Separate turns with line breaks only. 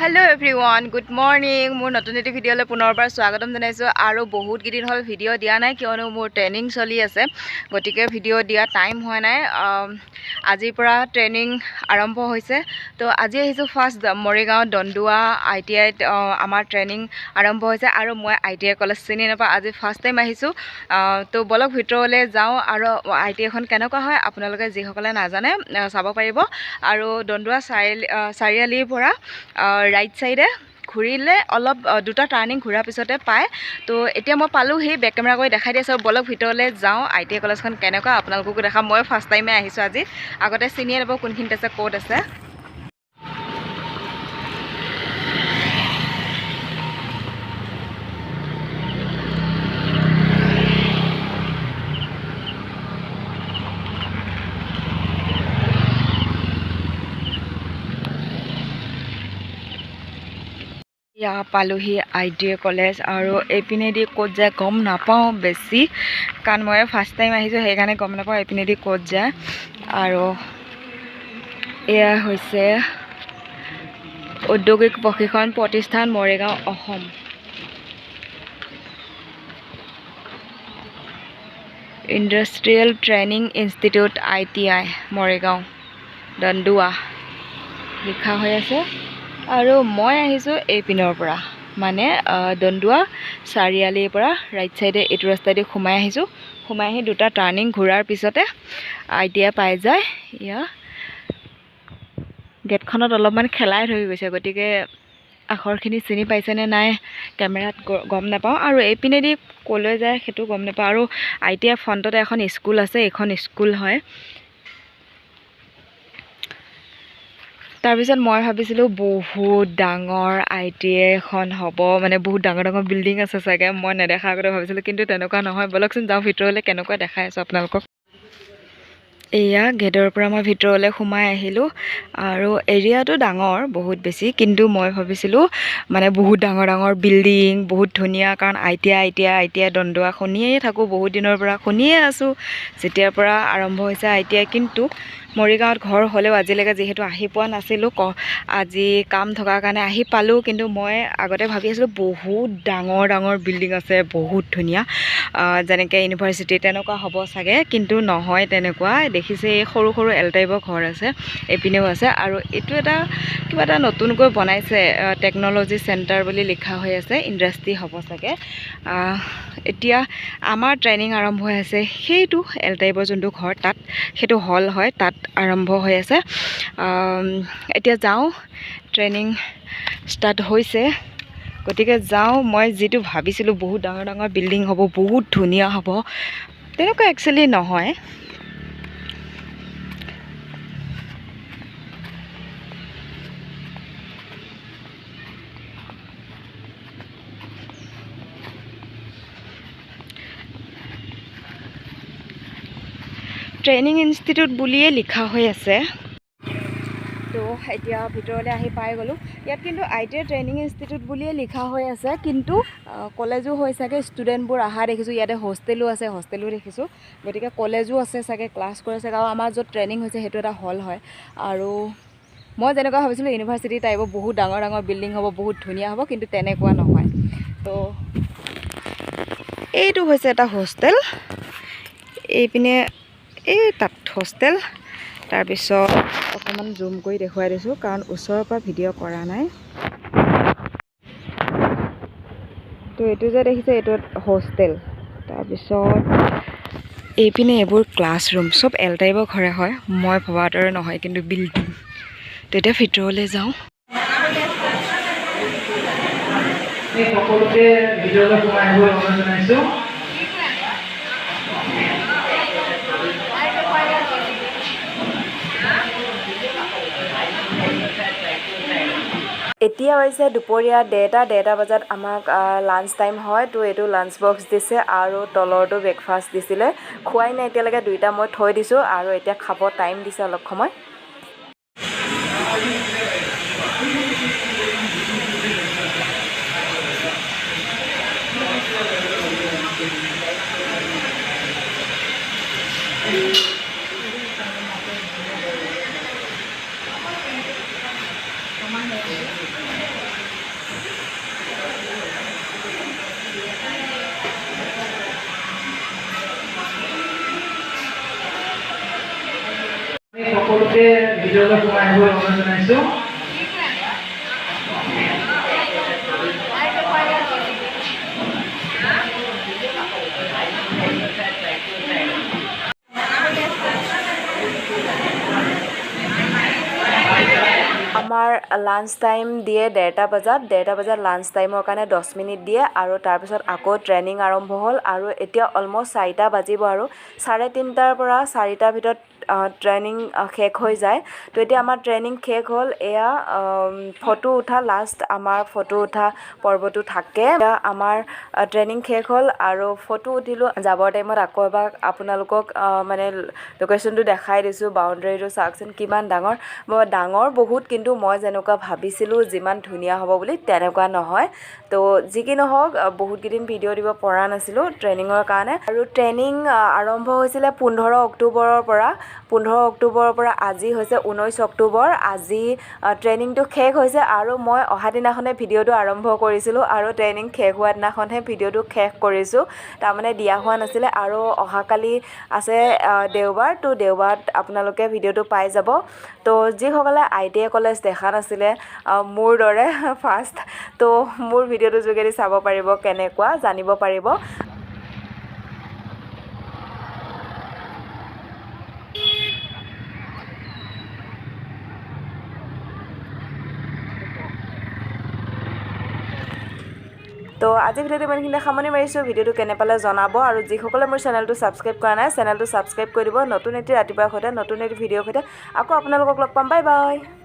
Hello everyone, good morning. মোৰ নতুন এটি ভিডিঅ'লৈ পুনৰবাৰ স্বাগতম জনাইছো আৰু বহুত গিদিন হল ভিডিঅ' দিয়া নাই কিয়নো মোৰ ট্ৰেইনিং চলি আছে গতিকে ভিডিঅ' দিয়া টাইম হোৱা নাই আজিৰ পৰা ট্ৰেইনিং আৰম্ভ হৈছে তো আজি আহিছো ফাৰ্ষ্ট মৰিগাঁও দন্দুৱা ITI আমাৰ ট্ৰেইনিং আৰম্ভ হৈছে আৰু মই ITI কলেজ চিনি নাপা আজি ফাৰ্ষ্ট টাইম আহিছো তো বলক ভিতৰলৈ যাওঁ আৰু ITI খন কেনেকুৱা হয় আপোনালোকে যিসকলে নাজানে চাব পাৰিব আৰু দন্দুৱা চাৰিআলিৰ পৰা ৰাইট সাইডে ঘুৰিলে অলপ দুটা টাৰ্নিং ঘুৰা পিছতে পায় তো এতিয়া মই পালো হি বেক কেমেৰা কৰি দেখাই দিছো বলক ভিতৰলৈ যাওঁ ITI কলেজখন কেনেকুৱা আপোনালোককো দেখাম মই ফাৰ্ষ্ট টাইমে আহিছো আজি আগতে চিনিয়ে নাপাওঁ কোনখিনিত আছে ক'ত আছে পালোহি ITI কলেজ আৰু এপিনেদি ক'ত যায় গম নাপাওঁ বেছি কাৰণ মই ফাৰ্ষ্ট টাইম আহিছোঁ সেইকাৰণে গম নাপাওঁ এপিনেদি ক'ত যায় আৰু এয়া হৈছে ঔদ্যোগিক প্ৰশিক্ষণ প্ৰতিষ্ঠান Morigaon Assam industrial training institute ITI Morigaon Dandua লিখা হৈ আছে আৰু মই আহিছো এই পিনৰ পৰা মানে দন্দুৱা চাৰিআলিৰ পৰা ৰাইট সাইডে এটো ৰাস্তাদি ঘুমাই আহিছো ঘুমাই আহি দুটা টাৰ্নিং ঘুৰাৰ পিছতে ITI পাই যায় ইয়া গেটখনত অলপমান খেলাই হৈ গৈছে গতিকে আখৰখিনি চিনি পাইছে নে নাই কেমেৰাত গম নাপাওঁ আৰু এই পিনেদি কলৈ যায় সেইটো গম নাপাওঁ আৰু ITI ফ্ৰণ্টতে এখন স্কুল আছে এখন স্কুল হয় তাৰপিছত মই ভাবিছিলোঁ বহুত ডাঙৰ ITI এখন হ'ব মানে বহুত ডাঙৰ ডাঙৰ বিল্ডিং আছে চাগে মই নেদেখা আগতে ভাবিছিলোঁ কিন্তু তেনেকুৱা নহয় বলকচোন যাওঁ ভিতৰলৈ কেনেকুৱা দেখাই আছো আপোনালোকক এয়া গেটৰ পৰা মই ভিতৰলৈ সোমাই আহিলোঁ আৰু এৰিয়াটো ডাঙৰ বহুত বেছি কিন্তু মই ভাবিছিলোঁ মানে বহুত ডাঙৰ ডাঙৰ বিল্ডিং বহুত ধুনীয়া কাৰণ ITI দন্দুৱা শুনিয়ে থাকোঁ বহুত দিনৰ পৰা শুনিয়ে আছোঁ যেতিয়াৰ পৰা আৰম্ভ হৈছে ITI কিন্তু মৰিগাঁৱত ঘৰ হ'লেও আজিলৈকে যেহেতু আহি পোৱা নাছিলোঁ আজি কাম থকাৰ কাৰণে আহি পালোঁ কিন্তু মই আগতে ভাবি আছিলোঁ বহুত ডাঙৰ ডাঙৰ বিল্ডিং আছে বহুত ধুনীয়া যেনেকৈ ইউনিভাৰ্চিটি তেনেকুৱা হ'ব চাগে কিন্তু নহয় তেনেকুৱা দেখিছে এই সৰু সৰু এল টাইপৰ ঘৰ আছে এপিনেও আছে আৰু এইটো এটা কিবা এটা নতুনকৈ বনাইছে টেকন'লজি চেণ্টাৰ বুলি লিখা হৈ আছে ইণ্ডাষ্ট্ৰি হ'ব চাগে এতিয়া আমাৰ ট্ৰেইনিং আৰম্ভ হৈ আছে সেইটো এল টাইপৰ যোনটো ঘৰ তাত সেইটো হল হয় তাত আৰম্ভ হৈ আছে এতিয়া যাওঁ ট্ৰেইনিং ষ্টাৰ্ট হৈছে গতিকে যাওঁ মই যিটো ভাবিছিলোঁ বহুত ডাঙৰ ডাঙৰ বিল্ডিং হ'ব বহুত ধুনীয়া হ'ব তেনেকুৱা একচুৱেলি নহয় ট্ৰেইনিং ইনষ্টিটিউট বুলিয়ে লিখা হৈ আছে তো এতিয়া ভিতৰলৈ আহি পাই গ'লোঁ ইয়াত কিন্তু ITI ট্ৰেইনিং ইনষ্টিটিউট বুলিয়ে লিখা হৈ আছে কিন্তু কলেজো হৈ চাগে ষ্টুডেণ্টবোৰ অহা দেখিছোঁ ইয়াতে হোষ্টেলো আছে হোষ্টেলো দেখিছোঁ গতিকে কলেজো আছে চাগে ক্লাছ কৰে চাগে আৰু আমাৰ য'ত ট্ৰেইনিং হৈছে সেইটো এটা হল হয় আৰু মই যেনেকুৱা ভাবিছিলোঁ ইউনিভাৰ্চিটি টাইপৰ বহুত ডাঙৰ ডাঙৰ বিল্ডিং হ'ব বহুত ধুনীয়া হ'ব কিন্তু তেনেকুৱা নহয় তো এইটো হৈছে এটা হোষ্টেল এইপিনে এই তাত হোষ্টেল তাৰপিছত অকণমান জুম কৰি দেখুৱাই দিছোঁ কাৰণ ওচৰৰ পৰা ভিডিঅ' কৰা নাই তো এইটো যে দেখিছে এইটো হোষ্টেল তাৰপিছত এইপিনে এইবোৰ ক্লাছৰুম চব এল টাইপৰ ঘৰে হয় মই ভবাৰ দৰে নহয় কিন্তু বিল্ডিং তো এতিয়া ভিতৰলৈ যাওঁ
সকলোকে ভিডিঅ'লৈ সোমাই আহিবলৈ অনুৰোধ জনাইছোঁ
এতিয়া হৈছে দুপৰীয়া 1:30 বজাত আমাক লাঞ্চ টাইম হয় তো এইটো লাঞ্চ বক্স দিছে আৰু তলৰটো ব্ৰেকফাষ্ট দিছিলে খোৱাই নাই এতিয়ালৈকে দুইটা মই থৈ দিছোঁ আৰু এতিয়া খাব টাইম দিছে অলপ সময়
সকলোকে ভিডিঅ'লৈ সোমাই আহিবলৈ অনুৰোধ জনাইছোঁ।
আমাৰ লাঞ্চ টাইম দিয়ে 1:30 বজাত লাঞ্চ টাইমৰ কাৰণে 10 মিনিট দিয়ে আৰু তাৰপিছত আকৌ ট্ৰেইনিং আৰম্ভ হ'ল আৰু এতিয়া অলম'ষ্ট 4টা বাজিব আৰু 3:30টাৰ পৰা 4টাৰ ভিতৰত ট্ৰেইনিং শেষ হৈ যায়। তো এতিয়া আমাৰ ট্ৰেইনিং শেষ হ'ল। এয়া ফটো উঠা লাষ্ট আমাৰ ফটো উঠা পৰ্বটো থাকে। এতিয়া আমাৰ ট্ৰেইনিং শেষ হ'ল আৰু ফটো উঠিলোঁ। যাবৰ টাইমত আকৌ এবাৰ আপোনালোকক মানে লোকেশ্যনটো দেখাই দিছোঁ। বাউণ্ডেৰীটো চাওকচোন কিমান ডাঙৰ। ডাঙৰ বহুত, কিন্তু মই যেনেকুৱা ভাবিছিলোঁ যিমান ধুনীয়া হ'ব বুলি তেনেকুৱা নহয়। তো যি কি নহওক বহুত কেইদিন ভিডিঅ' দিব পৰা নাছিলোঁ ট্ৰেইনিঙৰ কাৰণে। আৰু ট্ৰেইনিং আৰম্ভ হৈছিলে 15 অক্টোবৰৰ পৰা আজি হৈছে 19 অক্টোবৰ। আজি ট্ৰেইনিংটো শেষ হৈছে আৰু মই অহা দিনাখনে ভিডিঅ'টো আৰম্ভ কৰিছিলোঁ আৰু ট্ৰেইনিং শেষ হোৱা দিনাখনহে ভিডিঅ'টো শেষ কৰিছোঁ। তাৰমানে দিয়া হোৱা নাছিলে আৰু অহাকালি আছে দেওবাৰ। তো দেওবাৰত আপোনালোকে ভিডিঅ'টো পাই যাব। তো যিসকলে ITI কলেজ দেখা নাছিলে মোৰ দৰে ফাৰ্ষ্ট, তো মোৰ ভিডিঅ'টোৰ যোগেদি চাব পাৰিব, কেনেকুৱা জানিব পাৰিব। তো আজি ভিডিঅ'টো ইমানখিনিতে সামৰণি মাৰিছোঁ। ভিডিঅ'টো কেনে পালে জনাব আৰু যিসকলে মোৰ চেনেলটো ছাবস্ক্ৰাইব কৰা নাই চেনেলটো ছাবস্ক্ৰাইব কৰি দিব। নতুন এটি ৰাতিপুৱাৰ সৈতে নতুন এটি ভিডিঅ'ৰ সৈতে আকৌ আপোনালোকক লগ পাম। Bye bye.